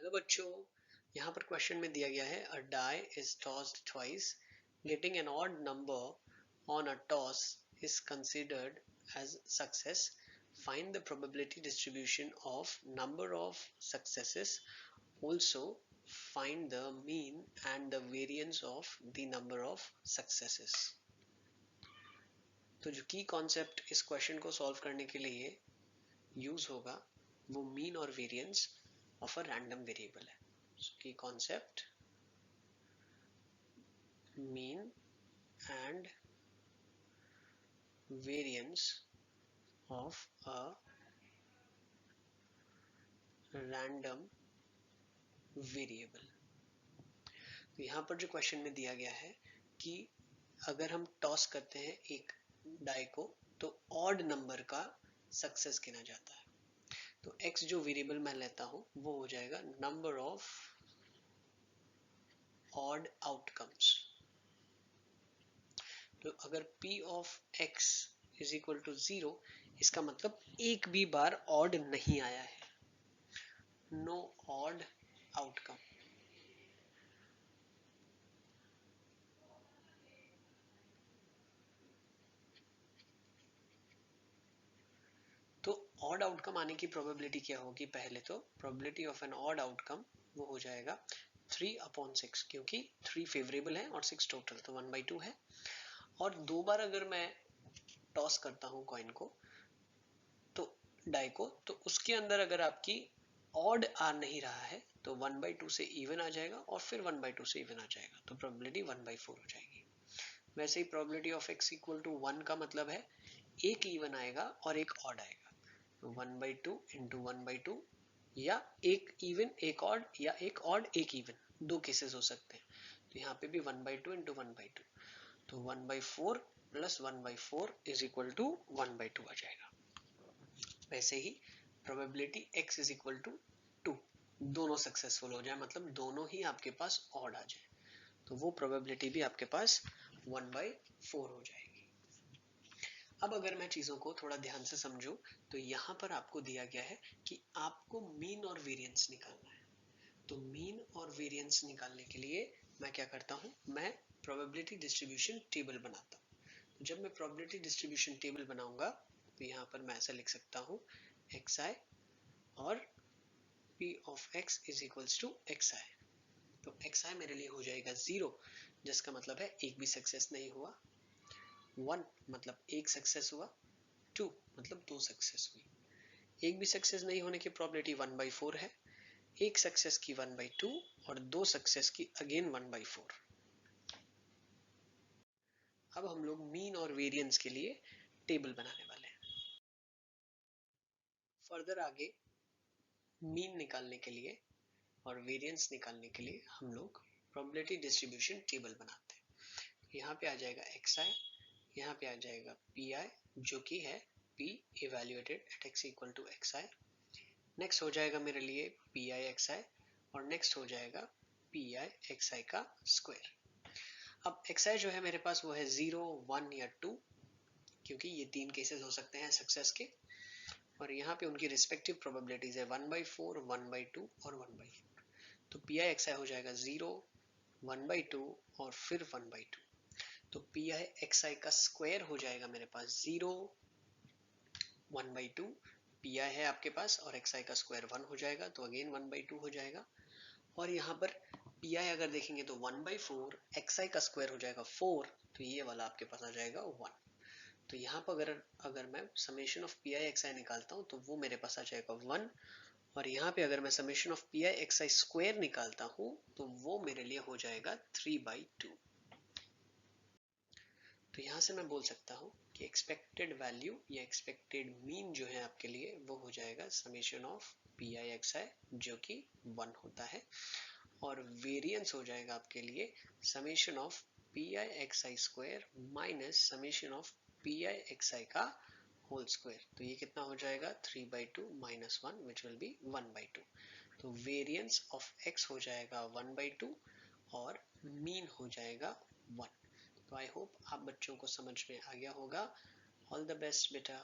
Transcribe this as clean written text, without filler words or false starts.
Hello बच्चों, यहाँ पर क्वेश्चन में दिया गया है a die is tossed twice, getting an odd number on a toss is considered as success. Find the probability distribution of number of successes. Also find the mean and the variance of the number of successes. तो जो की concept इस question को solve करने के लिए use होगा वो मीन और variance of a random variable है. की concept mean and variance of a random variable. तो यहाँ पर जो क्वेश्चन में दिया गया है कि अगर हम टॉस करते हैं एक डाई को तो ऑड नंबर का सक्सेस गिना जाता है. तो x जो वेरिएबल मैं लेता हूँ वो हो जाएगा नंबर ऑफ ऑड आउटकम्स. तो अगर p of x is equal to 0, इसका मतलब एक भी बार ऑड नहीं आया है. No odd outcome. तो ऑड आउटकम आने की प्रोबेबिलिटी क्या होगी? पहले तो probability of an odd outcome वो हो जाएगा 3/6, क्योंकि 3 फेवरेबल है और 6 टोटल, तो 1/2 है. और दो बार अगर मैं टॉस करता हूँ कॉइन को, तो डाई को, तो उसके अंदर अगर आपकी ऑड आ नहीं रहा है तो 1/2 से इवन आ जाएगा और फिर 1/2 से इवन आ जाएगा, तो प्रोबेबिलिटी 1/4 हो जाएगी. वैसे ही probability of x equal to 1 का मतलब है एक इवन आएगा और एक ऑड आएगा. तो 1/2 इंटू 1/2, या एक इवन एक ऑड, या एक ऑड एक इवन, दो केसेस हो सकते हैं. तो यहाँ पे भी 1/2 इंटू 1/2, तो 1/4 प्लस 1/4 इज इक्वल टू 1/2 आ जाएगा. वैसे ही probability x is equal to 2, दोनों सक्सेसफुल हो जाए, मतलब दोनों ही आपके पास ऑड आ जाए, तो वो प्रोबेबिलिटी भी आपके पास 1/4 हो जाएगी. अब अगर मैं चीज़ों को थोड़ा ध्यान से समझूं तो यहाँ पर आपको दिया गया है कि आपको मीन और वेरिएंस निकालना है. तो मीन और वेरिएंस निकालने के लिए मैं क्या करता हूँ, मैं प्रोबेबिलिटी डिस्ट्रीब्यूशन टेबल बनाता हूँ. तो जब मैं प्रोबेबिलिटी डिस्ट्रीब्यूशन टेबल बनाऊंगा तो यहाँ पर मैं ऐसा लिख सकता हूँ xi और p of x is equals to xi. तो xi मेरे लिए हो जाएगा 0, जिसका मतलब है एक भी सक्सेस नहीं हुआ. 1 मतलब एक सक्सेस हुआ. 2 मतलब दो सक्सेस हुई. एक भी सक्सेस नहीं होने की प्रोबेबिलिटी 1/4 है, एक सक्सेस की 1/2 और दो सक्सेस की अगेन 1/4. अब हम लोग मीन और वेरिएंस के लिए टेबल बनाने वाले हैं. फर्दर आगे मीन निकालने के लिए और वेरिएंस निकालने के लिए हम लोग प्रोबेबिलिटी डिस्ट्रीब्यूशन टेबल बनाते हैं. यहाँ पे आ जाएगा xi, यहाँ पे आ जाएगा pi जो कि है p evaluated at x equal to xi. Next हो जाएगा मेरे लिए pi xi और नेक्स्ट हो जाएगा pi xi का स्क्वायर. अब xi जो है मेरे पास वो है 0, 1 या 2, क्योंकि ये तीन केसेस हो सकते हैं सक्सेस के, और यहाँ पे उनकी रिस्पेक्टिव प्रोबेबिलिटीज है 1/4, 1/2 और 1/4. तो pi xi हो जाएगा 0, 1/2 और फिर 1/2. तो pi xi का स्क्वायर हो जाएगा मेरे पास 0, 1/2, pi है आपके पास और xi का स्क्वायर 1 हो जाएगा, तो अगेन 1/2 हो जाएगा. और यहाँ पर pi अगर देखेंगे तो 1/4, xi का स्क्वायर हो जाएगा 4, तो ये वाला आपके पास आ जाएगा 1. तो यहाँ पर अगर मैं समेशन ऑफ pi xi निकालता हूँ तो वो मेरे पास आ जाएगा 1, और यहाँ पे अगर मैं summation of pi xi square निकालता हूँ तो वो मेरे लिए हो जाएगा 3/2. तो यहाँ से मैं बोल सकता हूँ कि एक्सपेक्टेड वैल्यू या एक्सपेक्टेड मीन जो है आपके लिए वो हो जाएगा समेशन ऑफ pi xi जो कि 1 होता है, और वेरिएंस हो जाएगा आपके लिए summation of pi xi square minus summation of pi xi का होल स्क्वायर. तो ये कितना हो जाएगा 3/2 माइनस 1 विच विल बी 1/2. तो वेरिएंस ऑफ x हो जाएगा 1/2 और मीन हो जाएगा 1. तो आई होप आप बच्चों को समझ में आ गया होगा. ऑल द बेस्ट बेटा.